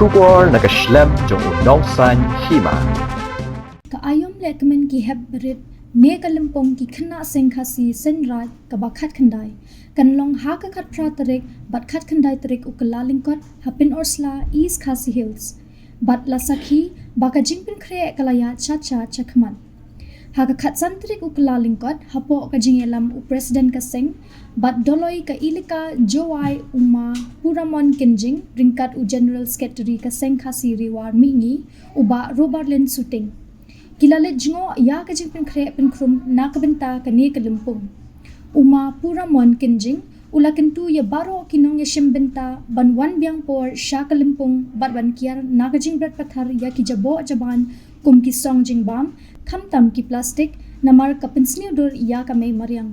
Shubor nakaslem jong unausan hima. Kaayom lekmen ki hebrit ne kalimpong ki khna sengkhasi senrat kabakat khandai kanlong ha ka khat pra tarik bat khat khandai tarik ukalalingkot hapin orsla east khasi hills bat la sakhi baka jingpin khre kalaya chacha chakman ha ka khat santrik ukalalingkot hapo ka jingelam u president ka seng bat doloi ka ilika joai uma puramon kenjing ringkat u general secretary ka sengkhasi riwar mingi uba robertlen shooting Kilalet jingo ya ka jingpin kre pen krum na ka benta ka ne ka limpong. Uma pura mon kenjing ula kentu ya baro kinong ya shimbenta ban wan biang por sha ka limpong bat ban kiar na ka jing bret pathar ya ki jabo jaban kum ki song jing bam kham tam ki plastic namar ka pensni dur ya ka me maryang.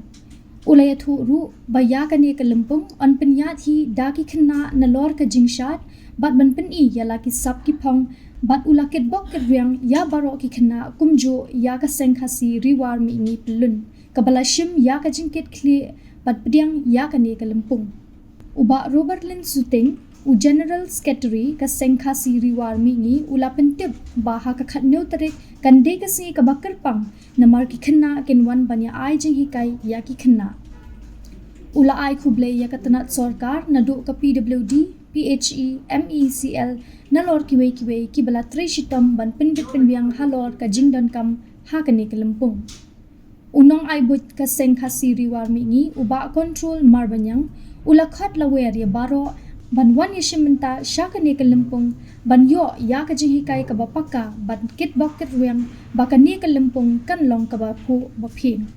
Ula ya thu ru ba ya ka ne ka limpong on pen ya thi da ki khna na lor ka jing shat bat ban pen I ya la ki sap ki phong Bat ulakit bok riang ya baro ki khna kumjo ya ka sengkhasi riwar mi ni plun kabalashim ya ka jingkit kli bat pdiang ya ka ne kalimpung uba robertlen shooting u general secretary ka sengkhasi riwar mi ni ulapen tip ba ha ka khatneu tarik kande ka si ka bakar pang namar ki khna kenwan banya ai jing hi kai ya ki khna ula ai khuble ya ka tanat sarkar nadu ka pwd PHE MECL nalor kiwe ki bala trishitam ban pinbit pinbiang halor ka jingdon kam ha ka ne kalimpung unong ai but ka sengkhasi riwar mi ngi uba control marbanyang ula khat lawer ya baro ban wan yeshimenta sha ka ne kalimpung ban yo ya ka jing hikai ka bapaka ban kit bokit riang ba ka ne kalimpung kan long ka ba phu ba phin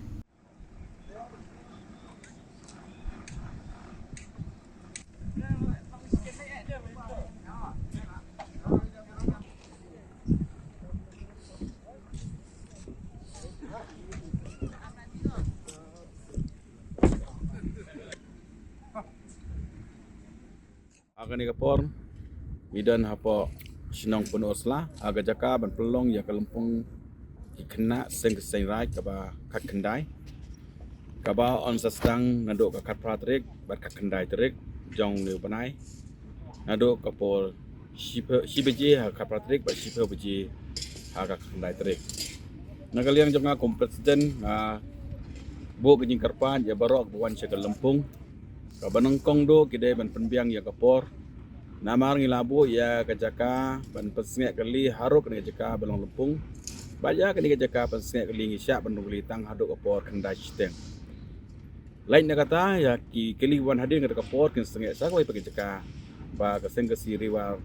Agani kapor midan hapo sinong penosla aga jaka ban pelong ya kalempong ikena seng rai kaba kat kendai kaba on sastang nado ka kat pratrik bat kat kendai trik jong new banai nado kapor shibeji ha kat pratrik bat shipe beji ha kat kendai trik nagaliang jonga kom presiden bo gejing karpan ya barok buan se kalempong kabanang kong do kide ban penbiang ya kapor namar ngilabu ya kajaka ban pesngek kali haruk ni kajaka balong lempung baya kini kajaka pesngek kali ngisyak ban nugli tang haduk kapor kendai sistem lain nak kata ya ki kali wan hadir ngat kapor kin sengek sakwai pagi jaka ba keseng kesi riwa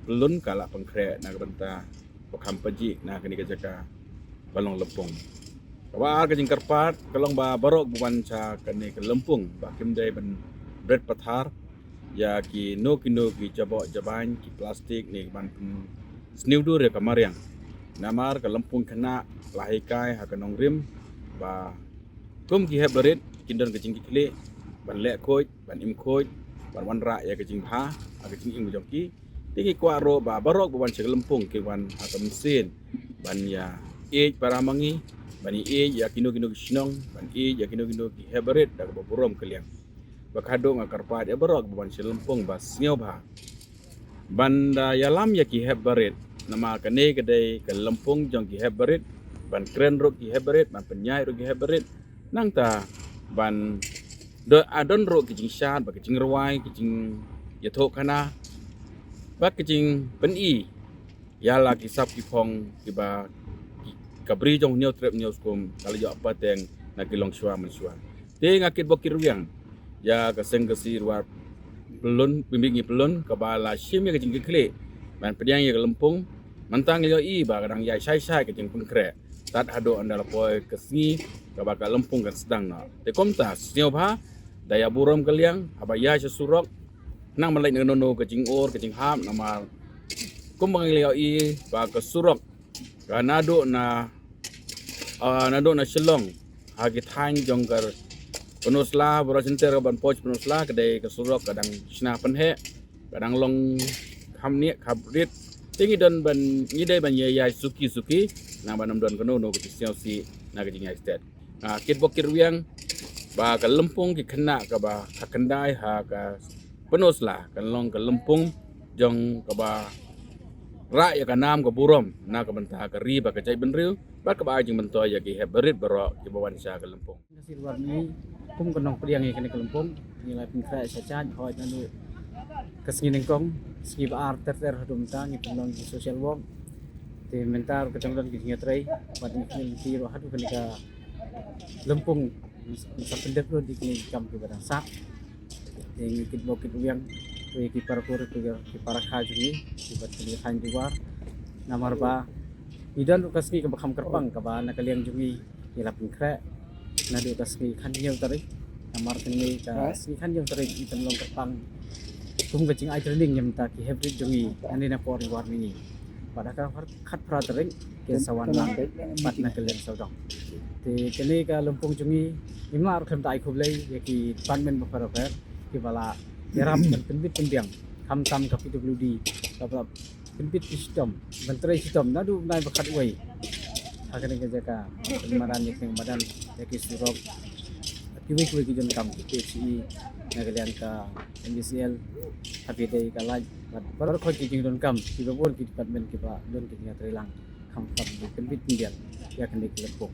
belun kala pengkre nak benta pakam paji na kini kajaka balong lempung Kawal ka jing karpat kalong ba barok buwan sa kani kalempung ba kimday ban bread pathar ya ki no ki jabo jaban ki plastik ni ban sniudu re kamariang namar kalempung kena lahikai ha kanong rim ba kum ki hebrit kindon ka jing kikli ban le khoj ban im khoj ban wan ra ya ka jing pha ha ka jing im jong ki tiki kwa ro ba barok buwan sa kalempung ki wan ha kamsin ban ya paramangi bani ya kino sinong ban ya kino ki hebret dak borom kaliang bakado ngakarpat ya barok ban selempong bas ngeu ba banda yalam ya ki hebret nama kane kedai ke lempung jong ki hebret ban kren ro ki hebret ban penyai ro ki hebret nang ta ban do adon ro ki jing shat ba ki jing rwai ki jing ya thok kana ba ki jing ben ya la ki sap ki phong ki ba kabri jong neo trip neo skum kalau jo apa teng na kilong shwa menshwa te ngakit bokir wiang ya ka seng ka si war pelun bimbingi pelun ka bala shim ya ka jing kle ban pediang ya lempung mantang yo I ba kadang ya sai ka jing pengkre tat hado andala poy ka singi ka ba ka lempung kan sedang na te komta sneo ba daya burom kaliang abaya surok nang malai nono ka jing or ka jing ham nama kumbang yo I ba ka surok ka nado na shilong hagi thain jonggar penusla berasenter ban poch penusla kedai kesurok kadang sna penhe kadang long khamni khabrit tingi don ban ngidai ban ya suki na banam don kono no kisio si na ke jingai state kit bokir wiang ba ka lempung ki khna ka ba ka kendai ha ka penusla kan long ka lempung jong ka ba ra ya ka nam ka burom na ka banta ka ri ba ka jai benriu ba ka ba jing bento ya ki hebrit baro ki bawan sya ka lempong Kasih luar ni kum kenong priang ni kena kelempong nilai pengkra saja hoi nanu kesini nengkong segi ba art ter dum ta ni penong di social work te mentar kecamatan di ngatrai buat ni di roh hadu kena lempong sapendek lo di kini kam ke barang sak yang ikut bokit uyang tu ikut parkur tu ki parakha jungi buat kini khan di luar namar ba idan kasmi ke bakam kerpang ka ba nakaliang jungi nilai pengkra nadu kasmi khan yang tarik namar kini ka smi khan yang tarik item long kerpang kum kecing ai training yang tak ki hybrid jungi ane na por war ni pada ka khat pra tarik ke sawan lang pat na kalian saudang te kini ka lumpung jungi imar kham tai khub lei ya ki department bafar ki bala yaram dan penbit pendiang kham tam ka PWD ka bala penbit system menteri system nadu nai bakat wei akan kerja pemaran yang badan yaki surok kiwi ki jon kam PCE nagalian ka MBCL tapi dei ka laj baru kau kijing don kam ki babon ki department ki ba don ki nya trilang kam penbit pendiang ya kan dikelempong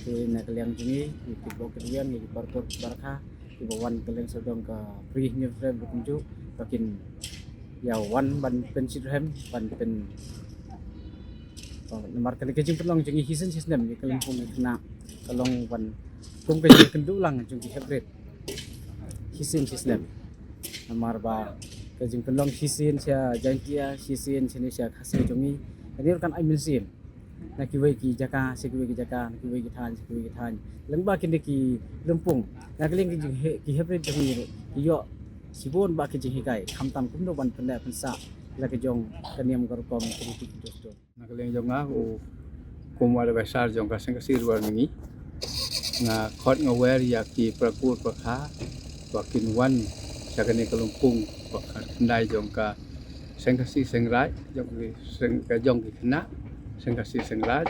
ke nagalian jini ki bok keduan ki parkor baraka ki bawan kalian sedang ka free new frame berkunjung bakin ya wan ban pen sidhem ban pen nomor kali kejing pelong jengi hisen sistem ni kelempong kena kalong wan kum kejing kendulang jengi hybrid hisen sistem nomor ba kejing pelong hisen sia jantia hisen sini sia khasi jengi ini kan amil sim nak kiwai ki jaka kiwai ki jaka kiwai ki than lengba kini ki lempong nak keling ki hybrid jengi yo sibon ba kejing hikai hamtam kum do ban penda pensa la kejong kaniam korkom politik dosto Nakaliang jong aku kumwala besar jong kasing kasir luar mingi nga khot nga wer ya ki prakur prakha wakin wan sakane kalumpung pakhat ndai jong ka seng kasih seng rai jong ki seng ka jong ki khna seng kasih seng rai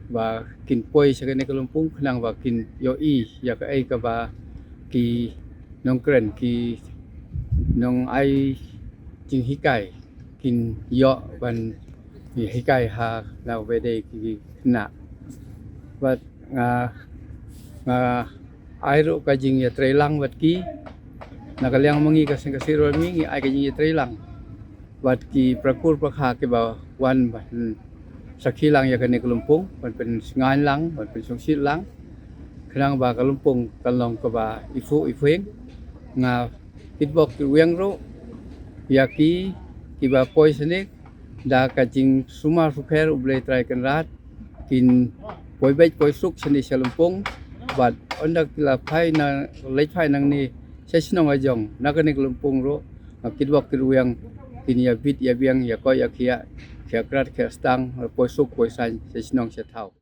và kin poi sakane kalumpung khnang wa kin yo i ya ka ai ka ba ki nong kren ki nong ai jing hikai kin yo ban ni hikai ha la vede ki na wat nga ai ro ka jing ya trelang wat ki nakaliang mangi ka sing kasiro mi ngi ai ka jing ya trelang wat ki prakur prakha ke ba wan ban sakhilang ya ka ne kelumpung ban pen ngan lang ban pen songsit lang khnang ba kelumpung kalong ka ba ifu ifueng nga pitbok ki wiang ro ya ki ba poisonik da kajing sumar fuker ublay try kan rat kin poi bait poi suk seni salumpong bat ondak la phai na lei phai nang ni sesnong ajong nakani lumpong ro kidwak kiruyang kin ya bit ya biang ya ko ya khia krat khia stang poi suk poi san sesnong se thau